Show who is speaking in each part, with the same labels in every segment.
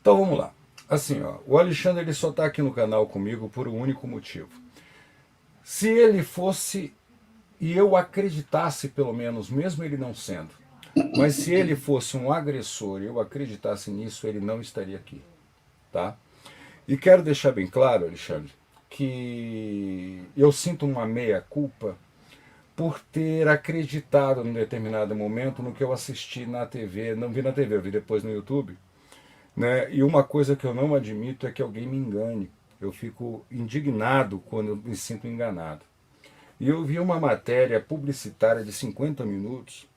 Speaker 1: Então vamos lá. Assim, ó, o Alexandre ele só está aqui no canal comigo por um único motivo. Se ele fosse, e eu acreditasse pelo menos, mesmo ele não sendo, mas se ele fosse um agressor e eu acreditasse nisso, ele não estaria aqui, tá? E quero deixar bem claro, Alexandre, que eu sinto uma meia-culpa por ter acreditado num determinado momento no que eu assisti na TV, não vi na TV, eu vi depois no YouTube, né? E uma coisa que eu não admito é que alguém me engane. Eu fico indignado quando eu me sinto enganado. E eu vi uma matéria publicitária de 50 minutos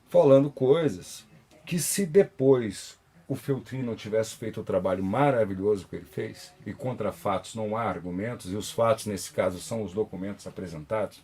Speaker 1: falando coisas que, se depois o Feltrin tivesse feito o trabalho maravilhoso que ele fez, e contra fatos não há argumentos, e os fatos nesse caso são os documentos apresentados,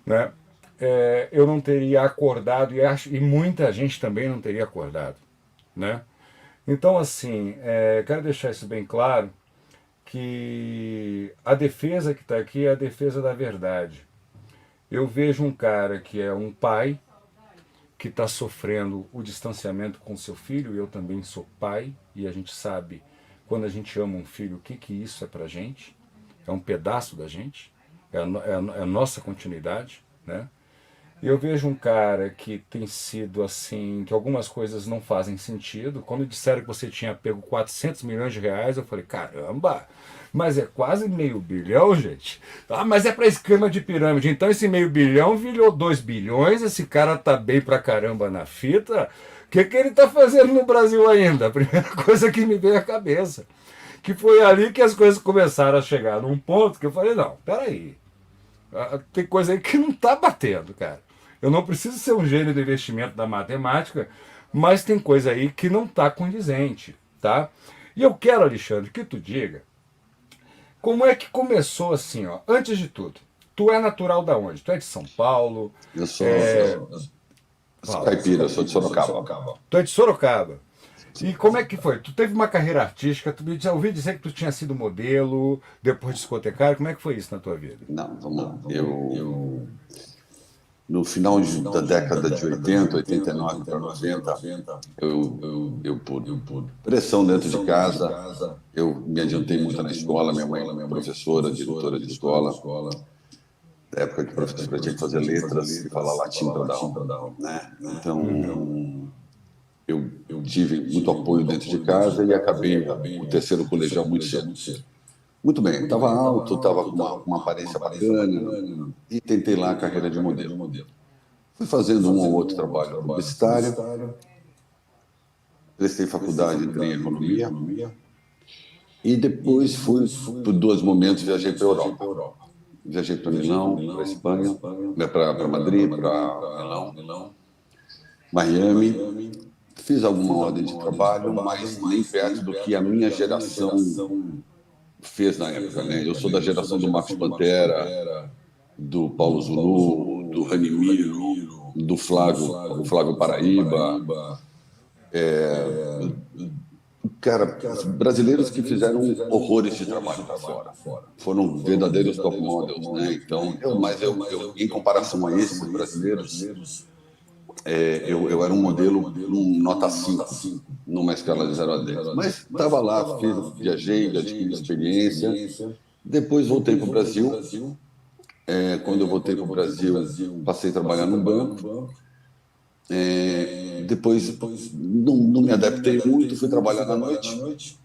Speaker 1: né? Eu não teria acordado, e muita gente também não teria acordado, né? Então, assim, quero deixar isso bem claro, que a defesa que está aqui é a defesa da verdade. Eu vejo um cara que é um pai, que está sofrendo o distanciamento com seu filho, e eu também sou pai, e a gente sabe, quando a gente ama um filho, o que, que isso é para a gente. É um pedaço da gente, é a nossa continuidade, né? E eu vejo um cara que tem sido assim, que algumas coisas não fazem sentido. Quando disseram que você tinha pego 400 milhões de reais, eu falei, caramba, mas é quase meio bilhão, gente. Ah, mas é para esquema de pirâmide. Então esse meio bilhão virou 2 bilhões, esse cara tá bem pra caramba na fita. O que ele tá fazendo no Brasil ainda? A primeira coisa que me veio à cabeça. Que foi ali que as coisas começaram a chegar num ponto que eu falei, não, peraí. Tem coisa aí que não tá batendo, cara. Eu não preciso ser um gênio do investimento da matemática, mas tem coisa aí que não tá condizente, tá? E eu quero, Alexandre, que tu diga como é que começou assim, ó. Antes de tudo, tu é natural da onde? Tu é de São Paulo?
Speaker 2: Eu sou,
Speaker 1: É...
Speaker 2: sou
Speaker 1: Fala.
Speaker 2: caipira, eu sou de Sorocaba.
Speaker 1: Tu é de Sorocaba. E como é que foi? Tu teve uma carreira artística, eu ouvi dizer que tu tinha sido modelo, depois discotecário, como é que foi isso na tua vida?
Speaker 2: Não, vamos lá. No final da década de 80, 89 para 90, por pressão dentro de casa, eu me adiantei muito na escola. Minha mãe, professora, diretora de escola, na época que a professora tinha que fazer letras e falar latim para dar aula, né? Então, eu tive muito apoio dentro de casa e acabei o terceiro colegial muito cedo. Muito bem, estava alto, estava com uma aparência bacana e tentei lá a carreira de modelo. Fui fazendo um ou outro trabalho publicitário, prestei faculdade, entrei em economia e depois fui, por 2 momentos, viajei para a Europa. Viajei para Milão, para Espanha, para Madrid, para Milão, Miami. Fiz alguma ordem de trabalho, mas nem perto do que a minha geração fez na época, né? Eu sou da geração do Marcos Pantera, do Paulo Zulu, do Ranimiro, do Flávio Paraíba. Cara, brasileiros que fizeram horrores de trabalho para fora. Foram verdadeiros top models, né? Então, em comparação a esses brasileiros, eu era um modelo nota 5, numa escala de 0 a 10. Mas estava lá, viajei, adquiri experiência. Depois voltei para o Brasil. Quando eu voltei para o Brasil, passei a trabalhar no banco. Depois não me adaptei muito, fui trabalhar na noite.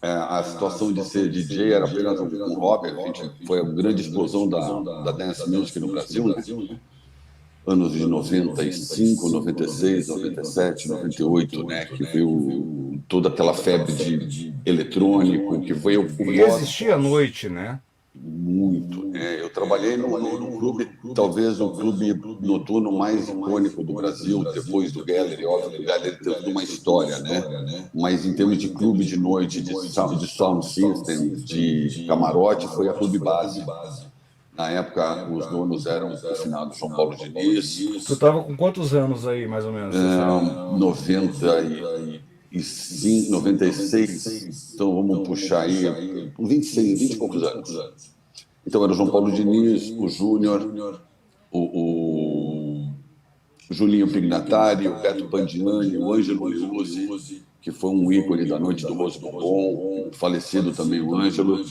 Speaker 2: A situação de ser DJ era apenas um hobby. Foi a grande explosão da dance music no Brasil, né? Anos de 95, 96, 97, 98, né? Que veio toda aquela febre de eletrônico, que veio o
Speaker 1: E existia à noite, né?
Speaker 2: muito. Eu trabalhei no clube, talvez o clube noturno mais icônico do Brasil, depois do Gallery. Óbvio que o Gallery tem toda uma história, né? Mas em termos de clube de noite, de sound system, de camarote, foi a Clube Base. Na época, os donos eram o finado João Paulo Diniz.
Speaker 1: Tu estava com quantos anos aí, mais ou menos?
Speaker 2: 95, 96. Então, vamos puxar aí, 26, 20 e poucos anos. Então, era o João Paulo Diniz, o Júnior, o Julinho Pignatari, o Beto Pandiani, o Ângelo Liuzzi, que foi um ícone da noite do Rose Bombom, falecido também o Ângelo.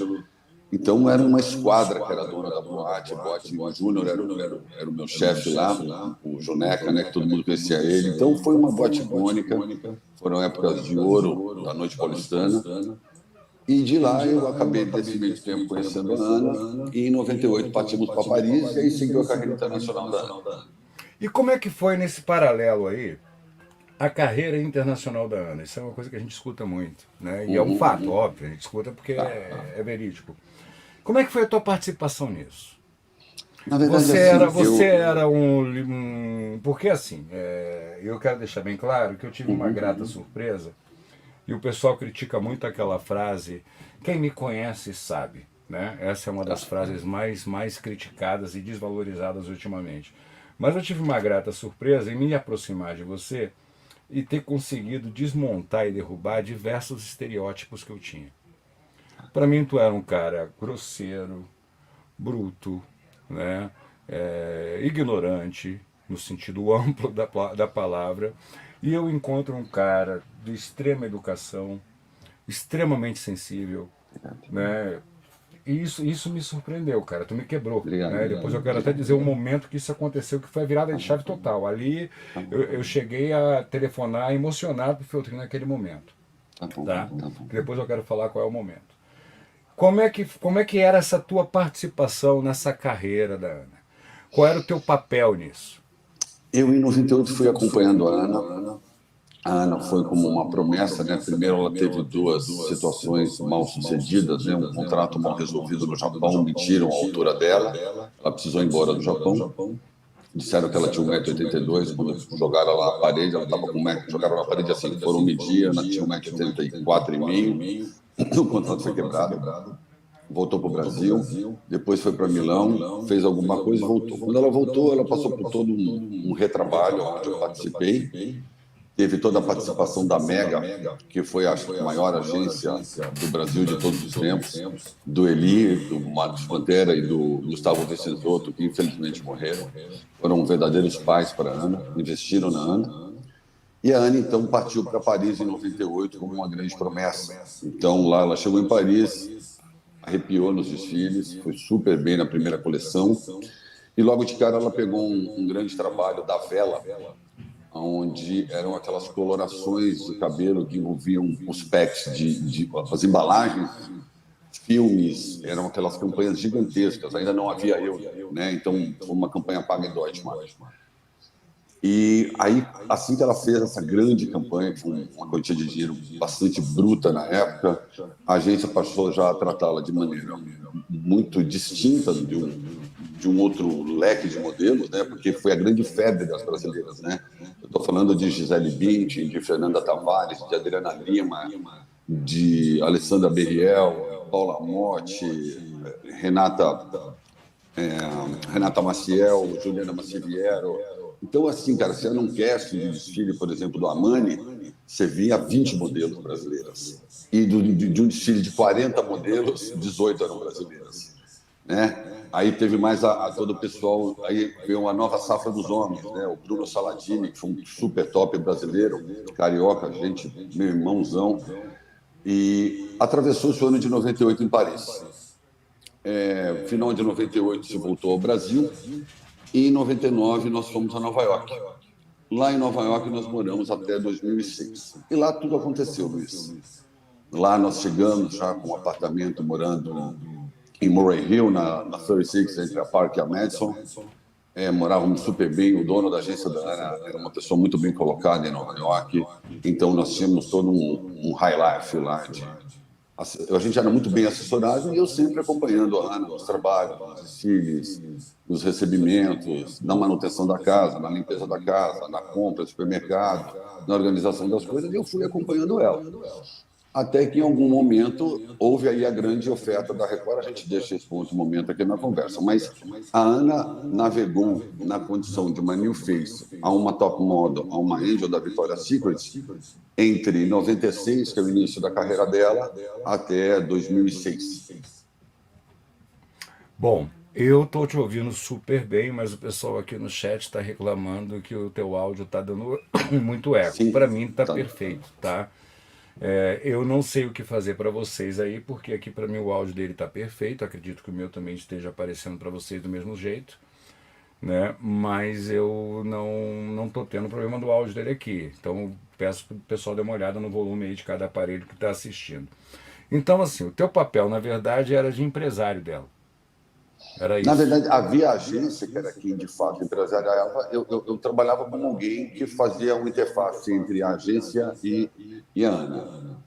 Speaker 2: Então era uma esquadra que era dona da boate, o Júnior era o meu chefe lá, o Juneca, né, que todo mundo conhecia ele. Então foi uma boate icônica, foram épocas de ouro da noite paulistana. E de lá eu acabei desse meio de tempo conhecendo a Ana, e em 98 partimos para Paris, e aí seguiu a carreira internacional da Ana.
Speaker 1: E como é que foi nesse paralelo aí a carreira internacional da Ana? Isso é uma coisa que a gente escuta muito, né? E é um fato, óbvio, a gente escuta porque é verídico. Como é que foi a tua participação nisso?
Speaker 2: Na verdade, assim,
Speaker 1: Você era porque assim, eu quero deixar bem claro que eu tive uma grata surpresa e o pessoal critica muito aquela frase, quem me conhece sabe, né? Essa é uma das frases mais criticadas e desvalorizadas ultimamente. Mas eu tive uma grata surpresa em me aproximar de você e ter conseguido desmontar e derrubar diversos estereótipos que eu tinha. Para mim, tu era um cara grosseiro, bruto, né? Ignorante, no sentido amplo da palavra, e eu encontro um cara de extrema educação, extremamente sensível, né? E isso me surpreendeu, cara. Tu me quebrou.
Speaker 2: obrigado,
Speaker 1: Né? Depois eu quero até dizer o momento que isso aconteceu, que foi a virada de chave total. Ali eu cheguei a telefonar emocionado pro Feltrin naquele momento.
Speaker 2: Tá bom,
Speaker 1: Tá?
Speaker 2: tá bom.
Speaker 1: Depois eu quero falar qual é o momento. Como é que era essa tua participação nessa carreira da Ana? Qual era o teu papel nisso?
Speaker 2: Eu, em 98, fui acompanhando a Ana. A Ana foi como uma promessa, né? Primeiro, ela teve duas situações mal sucedidas, né? Um contrato mal resolvido no Japão, mentiram a altura dela. Ela precisou ir embora do Japão. Disseram que ela tinha 1,82 m. Quando jogaram ela na parede, ela estava com 1 m. Jogaram na parede assim, foram medir, ela tinha 1,84 m. O contrato foi quebrado. Voltou para o Brasil, depois foi para Milão, fez alguma coisa e voltou. Quando ela voltou, ela passou por todo um retrabalho onde eu participei. Teve toda a participação da Mega, que foi, acho que, a maior agência do Brasil de todos os tempos, do Eli, do Marcos Pantera e do Gustavo Vicenzoto, que infelizmente morreram. Foram verdadeiros pais para a Ana, investiram na Ana. E a Ana, então, partiu para Paris em 98 como uma grande promessa. Então, lá ela chegou em Paris, arrepiou nos desfiles, foi super bem na primeira coleção. E logo de cara ela pegou um grande trabalho da Vela, onde eram aquelas colorações de cabelo que envolviam os packs, as embalagens, filmes, eram aquelas campanhas gigantescas, ainda não havia euro, né? Então foi uma campanha paga em Deutschmark. E aí, assim que ela fez essa grande campanha, com uma quantia de dinheiro bastante bruta na época, a agência passou já a tratá-la de maneira muito distinta de um outro leque de modelos, né? Porque foi a grande febre das brasileiras, né? Eu estou falando de Gisele Bündchen, de Fernanda Tavares, de Adriana Lima, de Alessandra Berriel, Paula Motti, Renata Maciel, Juliana Massiviero. Então, assim, cara, você não quer de desfile, por exemplo, do Armani, você via 20 modelos brasileiras. E de um desfile de 40 modelos, 18 eram brasileiras. Né? Aí teve mais todo o pessoal, aí veio uma nova safra dos homens, né? O Bruno Saladini, que foi um super top brasileiro, carioca, gente, meu irmãozão. E atravessou-se o ano de 98 em Paris. Final de 98 se voltou ao Brasil. E em 99 nós fomos a Nova York. Lá em Nova York nós moramos até 2006. E lá tudo aconteceu, Luiz. Lá nós chegamos já com um apartamento morando em Murray Hill, na 36, entre a Park e a Madison. Morávamos super bem. O dono da agência da Ana era uma pessoa muito bem colocada em Nova York. Então nós tínhamos todo um high life lá. A gente era muito bem assessorado e eu sempre acompanhando a Ana nos trabalhos, nos desfiles, nos recebimentos, na manutenção da casa, na limpeza da casa, na compra do supermercado, na organização das coisas, e eu fui acompanhando ela. Até que em algum momento houve aí a grande oferta da Record, a gente deixa esse outro momento aqui na conversa, mas a Ana navegou na condição de uma new face a uma top model, a uma angel da Victoria's Secret, entre 96, que é o início da carreira dela, até 2006.
Speaker 1: Bom, eu estou te ouvindo super bem, mas o pessoal aqui no chat está reclamando que o teu áudio está dando muito eco.
Speaker 2: Sim,
Speaker 1: Para mim está
Speaker 2: tá.
Speaker 1: perfeito, tá? Eu não sei o que fazer para vocês aí, porque aqui para mim o áudio dele está perfeito. Acredito que o meu também esteja aparecendo para vocês do mesmo jeito, né? Mas eu não tô tendo problema do áudio dele aqui. Então peço para o pessoal dar uma olhada no volume aí de cada aparelho que está assistindo. Então, assim, o teu papel, na verdade, era de empresário dela. Era
Speaker 2: Na
Speaker 1: isso.
Speaker 2: verdade, havia agência, que era quem de fato empresariava. Eu trabalhava com alguém que fazia uma interface entre a agência e a Ana.